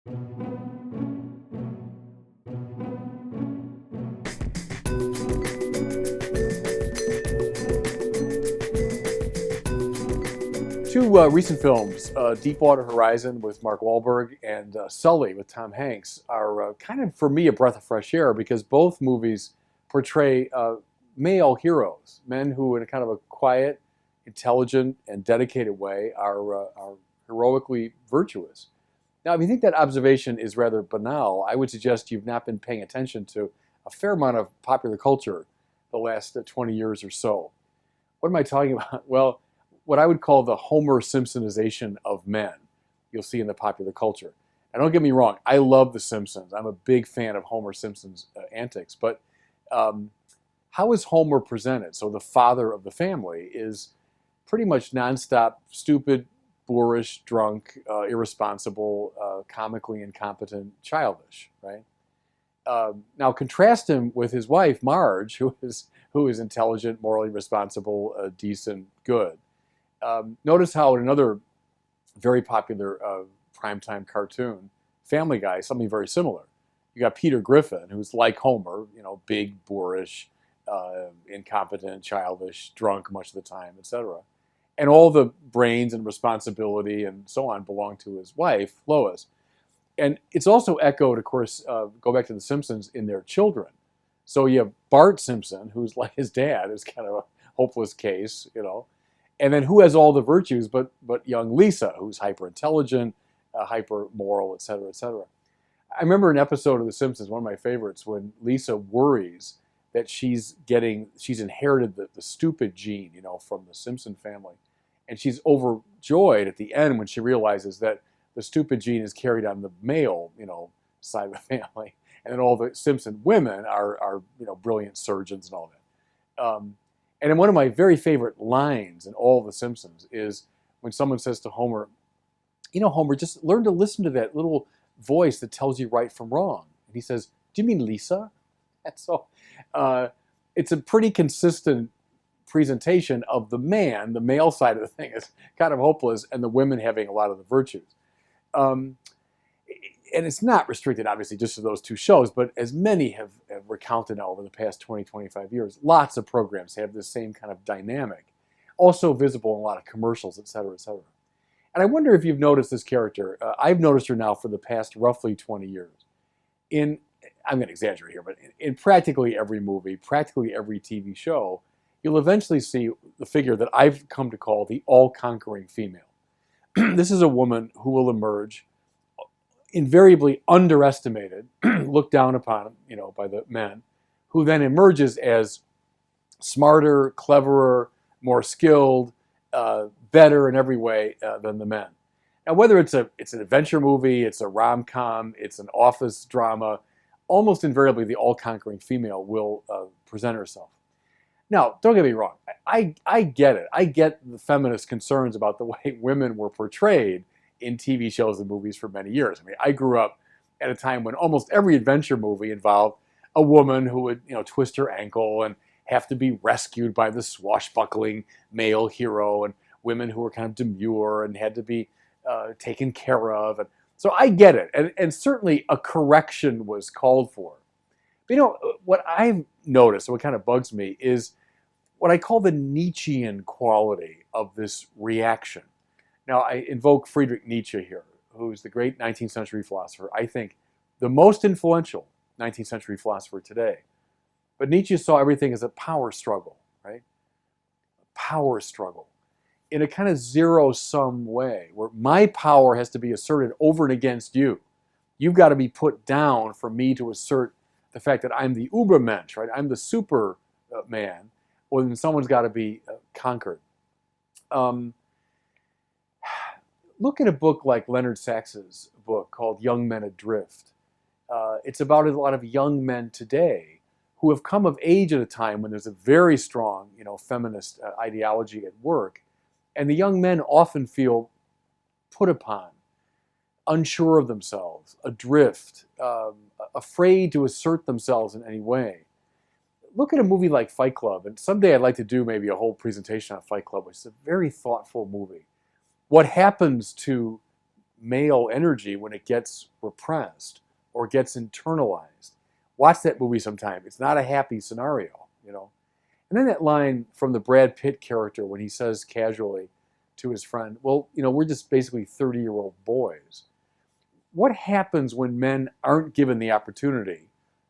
Two recent films, Deepwater Horizon with Mark Wahlberg and Sully with Tom Hanks, are kind of, for me, a breath of fresh air because both movies portray male heroes, men who, in a kind of a quiet, intelligent, and dedicated way, are heroically virtuous. Now, if you think that observation is rather banal, I would suggest you've not been paying attention to a fair amount of popular culture the last 20 years or so. What am I talking about? Well, what I would call the Homer Simpsonization of men you'll see in the popular culture. And don't get me wrong, I love The Simpsons. I'm a big fan of Homer Simpson's antics. But how is Homer presented? So the father of the family is pretty much nonstop, stupid, boorish, drunk, irresponsible, comically incompetent, childish, right? Now contrast him with his wife, Marge, who is intelligent, morally responsible, decent, good. Notice how in another very popular primetime cartoon, Family Guy, something very similar. You got Peter Griffin, who's like Homer, big, boorish, incompetent, childish, drunk much of the time, etc. And all the brains and responsibility and so on belong to his wife, Lois. And it's also echoed, of course, go back to The Simpsons, in their children. So you have Bart Simpson, who's like his dad, is kind of a hopeless case. And then who has all the virtues but young Lisa, who's hyper intelligent, hyper moral, et cetera, et cetera. I remember an episode of The Simpsons, one of my favorites, when Lisa worries that she's inherited the stupid gene, from the Simpson family. And she's overjoyed at the end when she realizes that the stupid gene is carried on the male, side of the family. And then all the Simpson women are brilliant surgeons and all that. And then one of my very favorite lines in all of The Simpsons is when someone says to Homer, Homer, just learn to listen to that little voice that tells you right from wrong. And he says, do you mean Lisa? And so it's a pretty consistent presentation of the male side of the thing is kind of hopeless, and the women having a lot of the virtues. And it's not restricted, obviously, just to those two shows, but as many have recounted now over the past 20, 25 years, lots of programs have this same kind of dynamic, also visible in a lot of commercials, et cetera, et cetera. And I wonder if you've noticed this character. I've noticed her now for the past roughly 20 years. I'm going to exaggerate here, but in practically every movie, practically every TV show, you'll eventually see the figure that I've come to call the all-conquering female. This is a woman who will emerge invariably underestimated, looked down upon, by the men, who then emerges as smarter, cleverer, more skilled, better in every way than the men. Now, whether it's an adventure movie, it's a rom-com, it's an office drama, almost invariably the all-conquering female will present herself. Now, don't get me wrong. I get it. I get the feminist concerns about the way women were portrayed in TV shows and movies for many years. I mean, I grew up at a time when almost every adventure movie involved a woman who would, twist her ankle and have to be rescued by the swashbuckling male hero, and women who were kind of demure and had to be taken care of. And so I get it. And certainly a correction was called for. But what I've noticed, what kind of bugs me, is what I call the Nietzschean quality of this reaction. Now, I invoke Friedrich Nietzsche here, who's the great 19th century philosopher, I think the most influential 19th century philosopher today. But Nietzsche saw everything as a power struggle, right? A power struggle in a kind of zero-sum way, where my power has to be asserted over and against you. You've got to be put down for me to assert the fact that I'm the Ubermensch, right? I'm the super man, or then someone's got to be conquered. Look at a book like Leonard Sax's book called Young Men Adrift. It's about a lot of young men today who have come of age at a time when there's a very strong, feminist ideology at work. And the young men often feel put upon, unsure of themselves, adrift, afraid to assert themselves in any way. Look at a movie like Fight Club, and someday I'd like to do maybe a whole presentation on Fight Club, which is a very thoughtful movie. What happens to male energy when it gets repressed or gets internalized. Watch that movie sometime. It's not a happy scenario, you know. And then that line from the Brad Pitt character when he says casually to his friend, well, you know, we're just basically 30-year-old boys. What happens when men aren't given the opportunity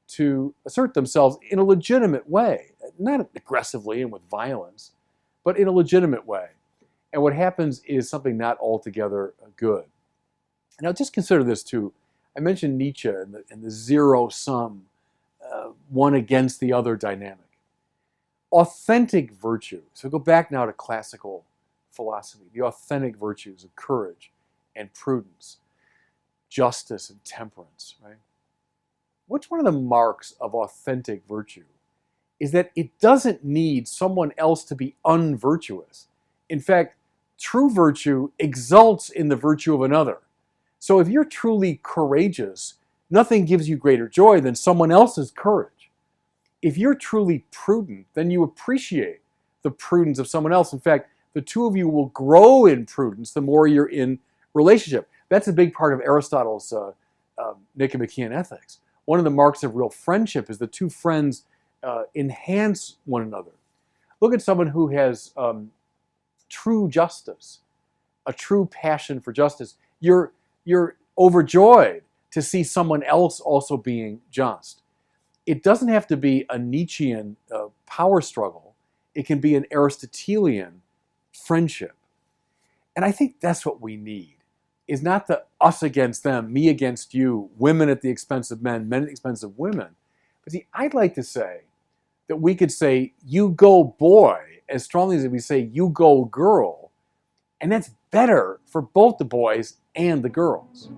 to assert themselves in a legitimate way, not aggressively and with violence, but in a legitimate way? And what happens is something not altogether good. Now, just consider this too. I mentioned Nietzsche and the zero-sum, one against the other dynamic. Authentic virtue, so go back now to classical philosophy, the authentic virtues of courage and prudence, justice and temperance, right? Which one of the marks of authentic virtue is that it doesn't need someone else to be unvirtuous. In fact, true virtue exalts in the virtue of another. So if you're truly courageous, nothing gives you greater joy than someone else's courage. If you're truly prudent, then you appreciate the prudence of someone else. In fact, the two of you will grow in prudence the more you're in relationship. That's a big part of Aristotle's Nicomachean Ethics. One of the marks of real friendship is the two friends enhance one another. Look at someone who has true justice, a true passion for justice. You're overjoyed to see someone else also being just. It doesn't have to be a Nietzschean power struggle. It can be an Aristotelian friendship. And I think that's what we need, is not the us against them, me against you, women at the expense of men, men at the expense of women. But see, I'd like to say that we could say, you go boy, as strongly as we say, you go girl. And that's better for both the boys and the girls.